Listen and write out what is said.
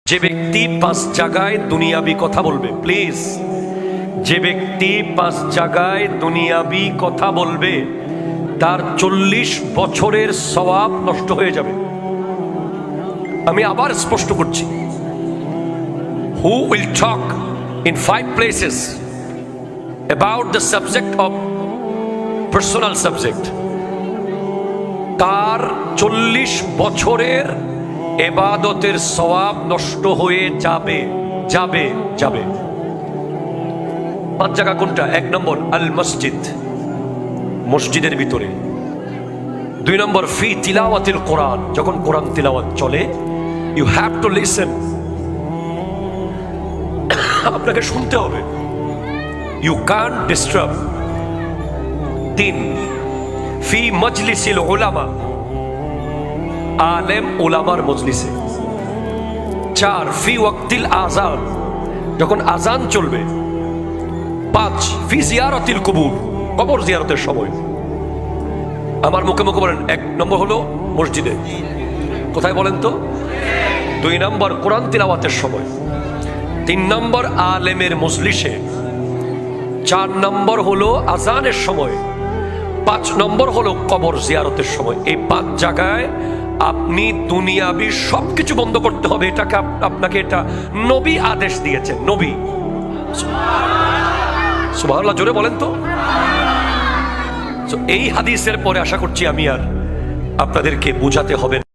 যে ব্যক্তি 5 জায়গায় দুনিয়াবি কথা বলবে, প্লিজ, যে ব্যক্তি 5 জায়গায় দুনিয়াবি কথা বলবে তার 40 বছরের সওয়াব নষ্ট হয়ে যাবে। আমি আবার স্পষ্ট করছি, who will talk in 5 places about the subject of personal subject, তার 40 বছরের ইবাদতের সওয়াব নষ্ট হয়ে যাবে যাবে যাবে। 5 জায়গা কোনটা? 1 নম্বর আল মসজিদ, মসজিদের ভিতরে। 2 নম্বর ফি তিলাওয়াতিল কোরআন, যখন কোরআন তিলাওয়াত চলে ইউ হ্যাভ টু লিসেন, আপনাকে শুনতে হবে, ইউ কান্ট ডিস্টার্ব। 3 ফি মজলিসিল উলামা, আলেম উলামার মজলিসে। 4 ফি ওয়াক্তিল আযান, যখন আযান চলবে। 5 ফি জিয়ারাতিল কুবুর, কবর জিয়ারতের সময়। আমার মুখে মুখে বলেন, 1 নম্বর হলো মসজিদে, কোথায় বলেন তো? 2 নম্বর কোরআন তিলাওয়াতের সময়। 3 নম্বর আলেমের মজলিসে। 4 নম্বর হলো আযানের সময়। 5 নম্বর হলো কবর জিয়ারতের সময়। এই 5 জায়গায় আপনি দুনিয়াবি সবকিছু বন্ধ করতে হবে। এটাকে আপনাকে এটা নবী আদেশ দিয়েছেন, নবী। সুবহানাল্লাহ, জোরে বলেন তো। এই হাদিসের পরে আশা করছি আমি আর আপনাদেরকে বুঝাতে হবে না।